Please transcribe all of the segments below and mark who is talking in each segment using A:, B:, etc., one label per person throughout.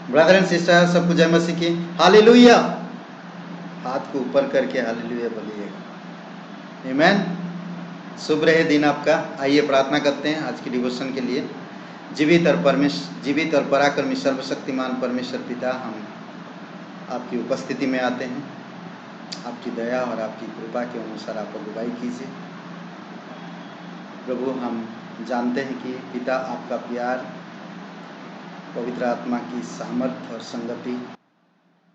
A: Brother and sister, सबको जय मसीह की। हालेलुया। हाथ को ऊपर करके हालेलुया बोलिएगा। आमीन। शुभ रहे दिन आपका। आइए प्रार्थना करते हैं आज की डिवोशन के लिए। जीवित और पराक्रमी सर्वशक्तिमान परमेश्वर पिता, हम आपकी उपस्थिति में आते हैं। आपकी दया और आपकी कृपा के अनुसार आप अगुवाई कीजिए प्रभु। हम जानते हैं कि पिता आपका प्यार, पवित्र आत्मा की सामर्थ्य और संगति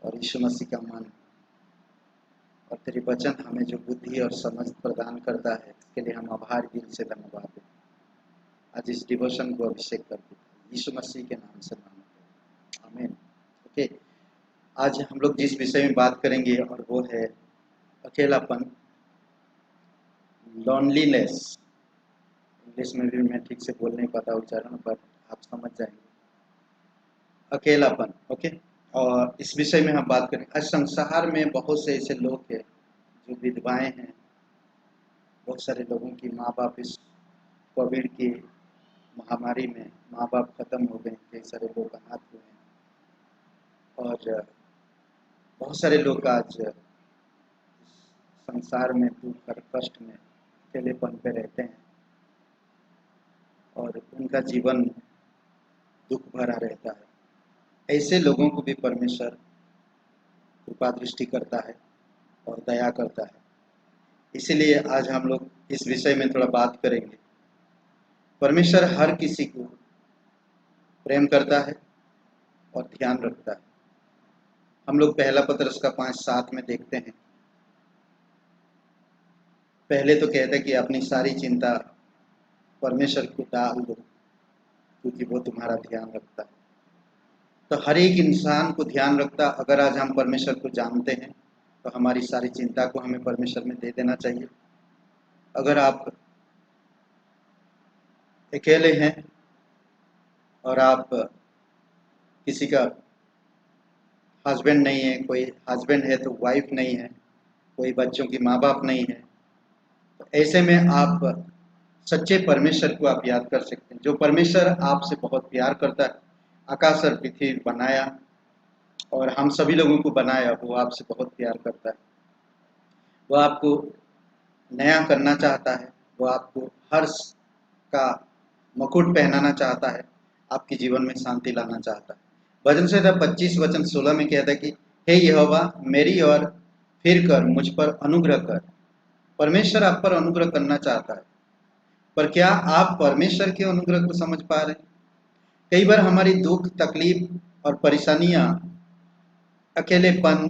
A: और यीशु मसीह का मन और तेरे वचन हमें जो बुद्धि और समझ प्रदान करता है, इसके लिए हम आभार दिल से धन्यवाद दें। आज इस डिवोशन को अभिषेक करके यीशु मसीह के नाम से मांगते हैं, आमीन। ओके, आज हम लोग जिस विषय में बात करेंगे और वो है अकेलापन, लॉनलीनेस। इंग्लिश में भी मैं ठीक से बोल नहीं पाता उच्चारण, पर आप समझ जाएंगे, अकेलापन। ओके, और इस विषय में हम बात करें। आज संसार में बहुत से ऐसे लोग हैं जो विधवाएं हैं। बहुत सारे लोगों की माँ बाप इस कोविड की महामारी में माँ बाप खत्म हो गए। कई सारे लोग अनाथ हुए हैं और बहुत सारे लोग आज संसार में दुख और कष्ट में अकेलेपन पे रहते हैं और उनका जीवन दुख भरा रहता है। ऐसे लोगों को भी परमेश्वर कृपा दृष्टि करता है और दया करता है। इसीलिए आज हम लोग इस विषय में थोड़ा बात करेंगे। परमेश्वर हर किसी को प्रेम करता है और ध्यान रखता है। हम लोग पहला पत्रस का 5:7 में देखते हैं। पहले तो कहते हैं कि अपनी सारी चिंता परमेश्वर को डाल दो क्योंकि वो तुम्हारा ध्यान रखता है। तो हर एक इंसान को ध्यान रखता। अगर आज हम परमेश्वर को जानते हैं तो हमारी सारी चिंता को हमें परमेश्वर में दे देना चाहिए। अगर आप अकेले हैं और आप किसी का हस्बैंड नहीं है, कोई हस्बैंड है तो वाइफ नहीं है, कोई बच्चों की माँ बाप नहीं है, तो ऐसे में आप सच्चे परमेश्वर को आप याद कर सकते हैं। जो परमेश्वर आपसे बहुत प्यार करता है, आकाश और पृथ्वी बनाया और हम सभी लोगों को बनाया, वो आपसे बहुत प्यार करता है। वो आपको नया करना चाहता है। वो आपको हर्ष का मुकुट पहनाना चाहता है। आपके जीवन में शांति लाना चाहता है। भजन संहिता 25:16 में कहता है कि हे यहोवा, मेरी ओर फिर कर मुझ पर अनुग्रह कर। परमेश्वर आप पर अनुग्रह करना चाहता है, पर क्या आप परमेश्वर के अनुग्रह को समझ पा रहे हैं? कई बार हमारी दुख, तकलीफ और परेशानियां, अकेलेपन,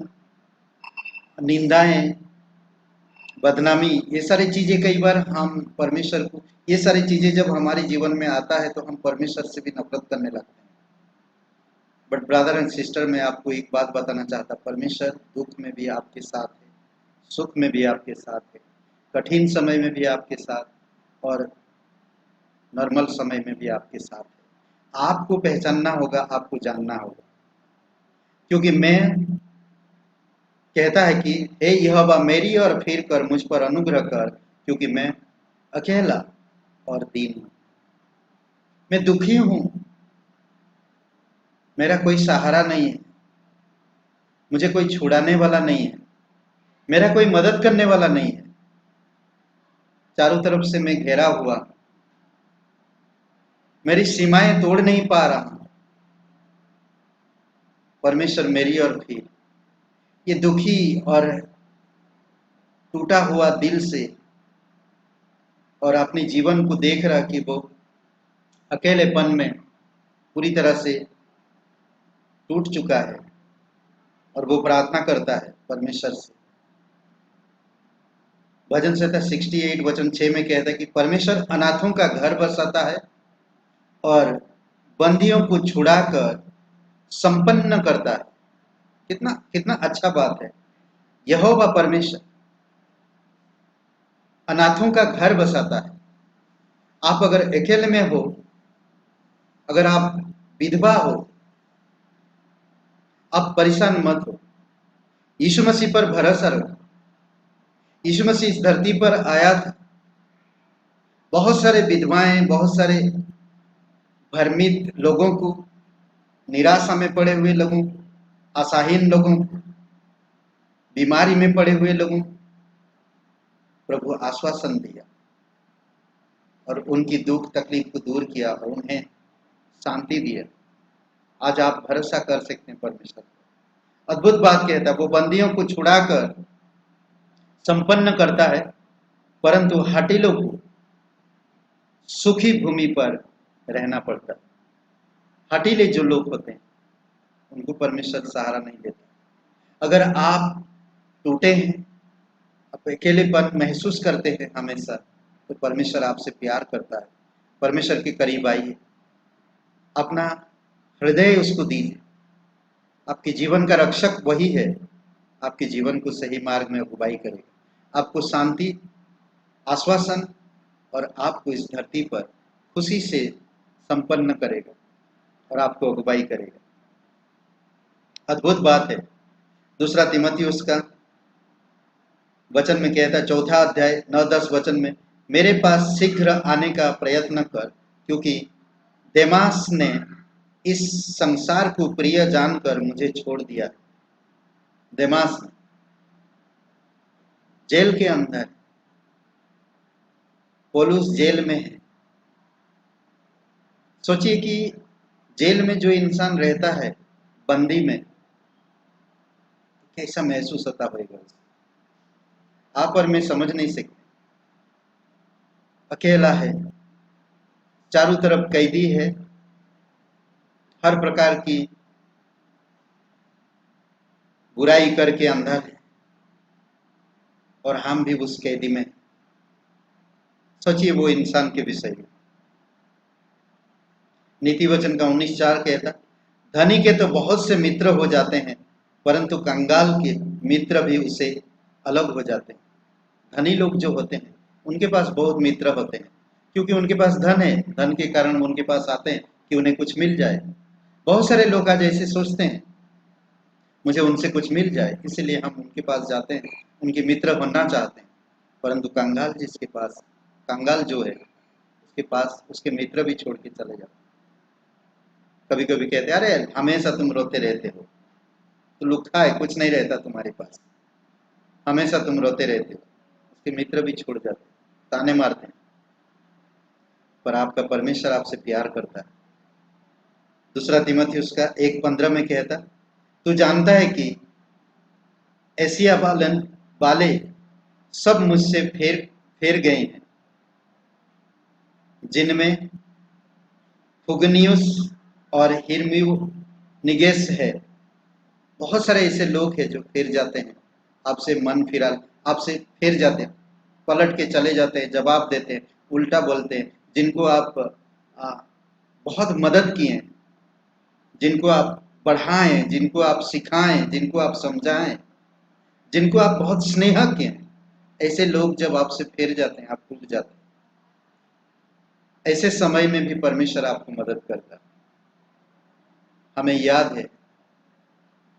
A: निंदाएं, बदनामी, ये सारी चीजें कई बार हम परमेश्वर को, ये सारी चीजें जब हमारे जीवन में आता है तो हम परमेश्वर से भी नफरत करने लगते हैं। बट ब्रदर एंड सिस्टर, मैं आपको एक बात बताना चाहता, परमेश्वर दुख में भी आपके साथ है, सुख में भी आपके साथ है, कठिन समय में भी आपके साथ और नॉर्मल समय में भी आपके साथ है। आपको पहचानना होगा, आपको जानना होगा, क्योंकि मैं कहता है कि हे यहोवा, मेरी और फिर कर मुझ पर अनुग्रह कर, क्योंकि मैं अकेला और दीन हूं। मैं दुखी हूं, मेरा कोई सहारा नहीं है, मुझे कोई छुड़ाने वाला नहीं है, मेरा कोई मदद करने वाला नहीं है। चारों तरफ से मैं घेरा हुआ, मेरी सीमाएं तोड़ नहीं पा रहा। परमेश्वर मेरी और फिर ये दुखी और टूटा हुआ दिल से और अपने जीवन को देख रहा कि वो अकेलेपन में पूरी तरह से टूट चुका है और वो प्रार्थना करता है परमेश्वर से। भजन संहिता 68:6 में कहता है कि परमेश्वर अनाथों का घर बसाता है और बंदियों को छुड़ाकर संपन्न करता है। कितना कितना अच्छा बात है। यहोवा परमेश्वर अनाथों का घर बसाता है। आप अगर अकेले में हो, अगर आप विधवा हो, आप परेशान मत हो। यीशु मसीह पर भरोसा रखो। यीशु मसीह इस धरती पर आया था। बहुत सारे विधवाएं, बहुत सारे भ्रमित लोगों को निराशा में पड़े हुए लोगों, आशाहीन लोगों, बीमारी में पड़े हुए लोगों प्रभु आश्वासन दिया और उनकी दुख तकलीफ को दूर किया और उन्हें शांति दिया। आज आप भरोसा कर सकते हैं परमेश्वर पर। अद्भुत बात कहता है, वो बंदियों को छुड़ाकर संपन्न करता है, परंतु हठीलों को सुखी भूमि पर रहना पड़ता है। हठीले जो लोग होते हैं उनको परमेश्वर सहारा नहीं देता। अगर आप टूटे हैं, आप अकेलेपन महसूस करते हैं हमेशा, तो परमेश्वर आपसे प्यार करता है। परमेश्वर के करीब आइए, अपना हृदय उसको दीजिए। आपके जीवन का रक्षक वही है, आपके जीवन को सही मार्ग में अगुवाई करेगा, आपको शांति, आश्वासन और आपको इस धरती पर खुशी से संपन्न करेगा और आपको अगुवाई करेगा। अद्भुत बात है। दूसरा तीमुथियुस का वचन में कहता है, 4 अध्याय 9-10 वचन में, मेरे पास शीघ्र आने का प्रयत्न कर, क्योंकि देमास ने इस संसार को प्रिय जानकर मुझे छोड़ दिया। देमास जेल के अंदर, पौलुस जेल में है। सोचिए कि जेल में जो इंसान रहता है, बंदी में, कैसा महसूस होता होगा। आप और मैं समझ नहीं सकते। अकेला है, चारों तरफ कैदी है, हर प्रकार की बुराई करके अंधा है और हम भी उस कैदी में। सोचिए वो इंसान के विषय में। नीति वचन का 19:4 कहता, धनी के तो बहुत से मित्र हो जाते हैं, परंतु कंगाल के मित्र भी उसे अलग हो जाते हैं। धनी लोग जो होते हैं उनके पास बहुत मित्र होते हैं, क्योंकि उनके पास धन है। धन के कारण उनके पास आते हैं कि उन्हें कुछ मिल जाए। बहुत सारे लोग आज ऐसे सोचते हैं, मुझे उनसे कुछ मिल जाए, इसीलिए हम उनके पास जाते हैं, उनके मित्र बनना चाहते हैं। परंतु कंगाल जिसके पास, कंगाल जो है उसके पास उसके मित्र भी छोड़ के चले जाते। कभी कभी कहते, अरे हमेशा तुम रोते रहते हो, तो लुखा है, कुछ नहीं रहता तुम्हारे पास, हमेशा तुम रोते रहते हो। उसके मित्र भी छोड़ जाते, ताने मारते हैं। पर आपका परमेश्वर आपसे प्यार करता है। दूसरा तीमुथियुस का 1:15 में कहता, तू जानता है कि एशिया वाले सब मुझसे फेर गए हैं, जिनमें फुगनियुस और हिरम्यूनिगेस है। बहुत सारे ऐसे लोग हैं जो फिर जाते हैं, आपसे मन फिरा, आपसे फिर जाते हैं, पलट के चले जाते हैं, जवाब देते हैं, उल्टा बोलते हैं। जिनको आप बहुत मदद किए, जिनको आप बढ़ाएं, जिनको आप सिखाएं, जिनको आप समझाएं, जिनको आप बहुत स्नेह किए, ऐसे लोग जब आपसे फिर जाते हैं, आप टूट जाते हैं। ऐसे समय में भी परमेश्वर आपको मदद करता है। हमें याद है,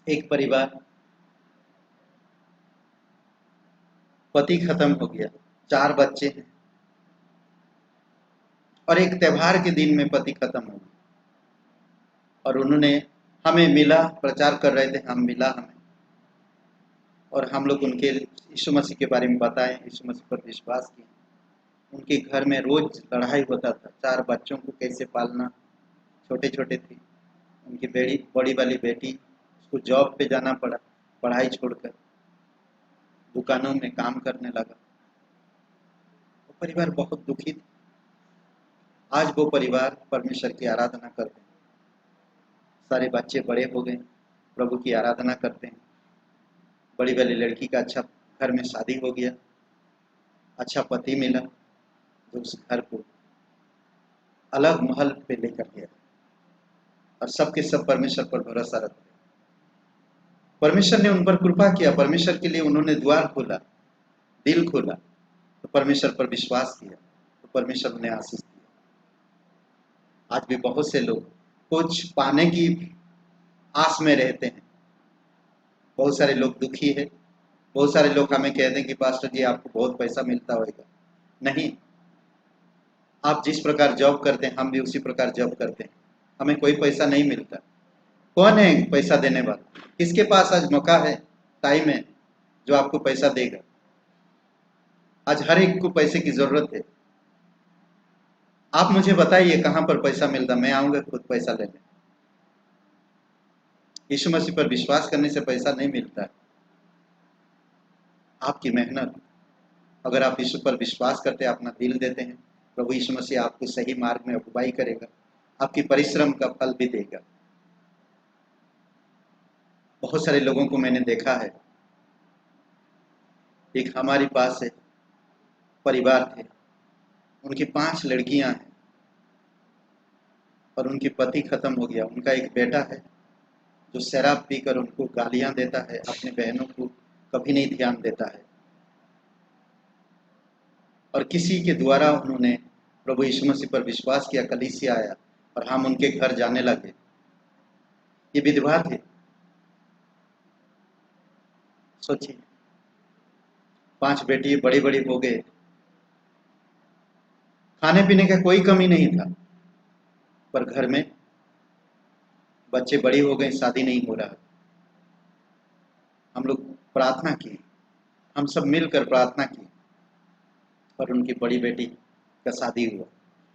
A: एक परिवार, पति खत्म हो गया, 4 बच्चे हैं, और एक त्योहार के दिन में पति खत्म हो गया और उन्होंने हमें मिला, प्रचार कर रहे थे, हम मिला हमें, और हम लोग उनके यीशु मसीह के बारे में बताएं, यीशु मसीह पर विश्वास किया। उनके घर में रोज लड़ाई होता था, 4 बच्चों को कैसे पालना, छोटे छोटे थे। उनकी बड़ी वाली बेटी, उसको जॉब पे जाना पड़ा, पढ़ाई छोड़कर दुकानों में काम करने लगा। वो परिवार बहुत दुखी था। आज वो परिवार परमेश्वर की आराधना करते हैं, सारे बच्चे बड़े हो गए, प्रभु की आराधना करते हैं। बड़ी वाली लड़की का अच्छा घर में शादी हो गया, अच्छा पति मिला जो उस घर को अलग महल पे लेकर गया, और सबके सब परमेश्वर पर भरोसा रखते। परमेश्वर ने उन पर कृपा किया, परमेश्वर के लिए उन्होंने द्वार खोला, दिल खोला, तो परमेश्वर पर विश्वास किया, तो परमेश्वर ने आशीष दिया। आज भी बहुत से लोग कुछ पाने की आस में रहते हैं। बहुत सारे लोग दुखी है। बहुत सारे लोग हमें कहते हैं कि पास्टर जी आपको बहुत पैसा मिलता होगा। नहीं, आप जिस प्रकार जॉब करते हैं हम भी उसी प्रकार जॉब करते हैं, हमें कोई पैसा नहीं मिलता। कौन है पैसा देने वाला? किसके पास आज मौका है, टाइम है जो आपको पैसा देगा? आज हर एक को पैसे की जरूरत है। आप मुझे बताइए कहां पर पैसा मिलता, मैं आऊंगा खुद पैसा लेने। यीशु मसीह पर विश्वास करने से पैसा नहीं मिलता है, आपकी मेहनत। अगर आप यीशु पर विश्वास करते हैं, अपना दिल देते हैं, प्रभु यीशु मसीह आपको सही मार्ग में अगुवाई करेगा, आपकी परिश्रम का फल भी देगा। बहुत सारे लोगों को मैंने देखा है, एक हमारे पास है परिवार थे, उनकी 5 लड़कियां हैं और उनकी पति खत्म हो गया। उनका एक बेटा है जो शराब पीकर उनको गालियां देता है, अपने बहनों को कभी नहीं ध्यान देता है। और किसी के द्वारा उन्होंने प्रभु यीशु मसीह पर विश्वास किया, कलीसिया आया और हम उनके घर जाने लगे। ये विधवा थे। सोचिए, 5 बेटी बड़ी बड़ी हो गए, खाने पीने का कोई कमी नहीं था, पर घर में बच्चे बड़ी हो गए, शादी नहीं हो रहा। हम लोग प्रार्थना की, हम सब मिलकर प्रार्थना की और उनकी बड़ी बेटी का शादी हुआ।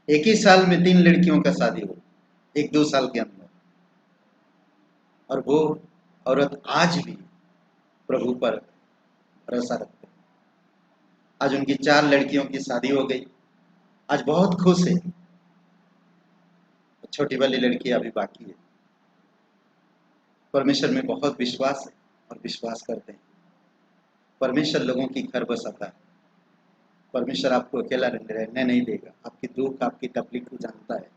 A: एक ही साल में 3 लड़कियों का शादी हुआ, 1-2 साल के अंदर। और वो औरत आज भी प्रभु पर भरोसा रखते हैं। आज उनकी 4 लड़कियों की शादी हो गई, आज बहुत खुश है। छोटी वाली लड़की अभी बाकी है। परमेश्वर में बहुत विश्वास है और विश्वास करते हैं। परमेश्वर लोगों की घर बसाता है। परमेश्वर आपको अकेला रहने नहीं देगा। आपकी दुख, आपकी तकलीफ को जानता है।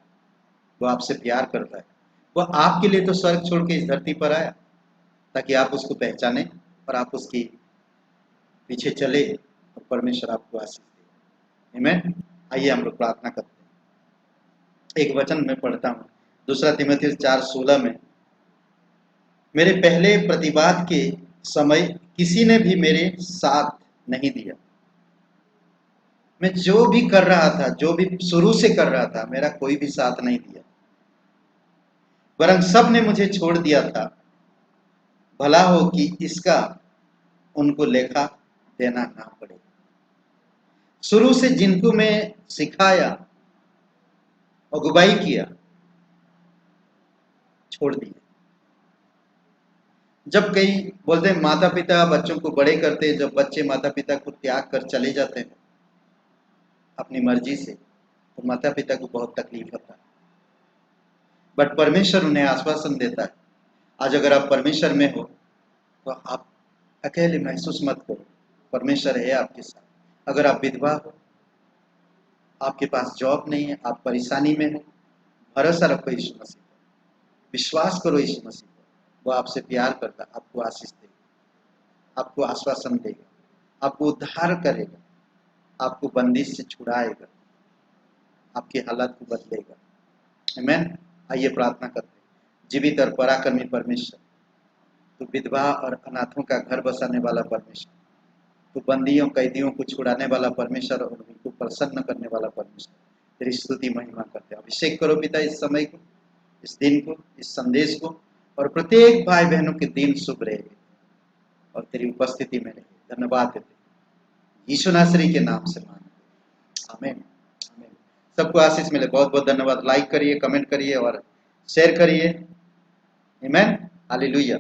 A: वो आपसे प्यार करता है। वो आपके लिए तो स्वर्ग छोड़ के इस धरती पर आया ताकि आप उसको पहचाने और आप उसकी पीछे चले और परमेश्वर आपको आशीष दे। आमीन। आइए हम लोग प्रार्थना करते हैं। एक वचन मैं पढ़ता हूँ, 2 तीमुथियुस 4:16 में, मेरे पहले प्रतिवाद के समय किसी ने भी मेरे साथ नहीं दिया। मैं जो भी कर रहा था, जो भी शुरू से कर रहा था, मेरा कोई भी साथ नहीं दिया, वरन सब ने मुझे छोड़ दिया था। भला हो कि इसका उनको लेखा देना ना पड़े। शुरू से जिनको मैं सिखाया, अगुवाई किया, छोड़ दिया। जब कई बोलते हैं माता पिता बच्चों को बड़े करते हैं, जब बच्चे माता पिता को त्याग कर चले जाते हैं अपनी मर्जी से, तो माता पिता को बहुत तकलीफ होता है। बट परमेश्वर उन्हें आश्वासन देता है। आज अगर आप परमेश्वर में हो तो आप अकेले महसूस मत करो, परमेश्वर है आपके साथ। अगर आप विधवा हो, आपके पास जॉब नहीं है, आप परेशानी में हो, भरोसा रखो यीशु मसीह पर, विश्वास करो यीशु मसीह पर। वो आपसे प्यार करता, आपको आशीष देगा, आपको आश्वासन देगा, आपको उद्धार करेगा, आपको बंदिश से छुड़ाएगा, आपकी हालत को बदलेगा। आमीन। आइए प्रार्थना करते हैं। जीवित और पराक्रमी परमेश्वर, तो विधवा और अनाथों का घर बसाने वाला परमेश्वर, तो बंदियों कैदियों को छुड़ाने वाला परमेश्वर और उनको प्रसन्न करने वाला परमेश्वर, तेरी स्तुति महिमा करते हैं। अभिषेक करो पिता इस समय को, इस दिन को, इस संदेश को, और प्रत्येक भाई बहनों के दिन शुभ रहे और तेरी उपस्थिति में रहे। धन्यवाद देते यीशु नासरी के नाम से मांगते, आमीन। आमीन। सबको आशीष मिले। बहुत बहुत धन्यवाद। लाइक करिए, कमेंट करिए और शेयर करिए। आमीन। हालेलुया।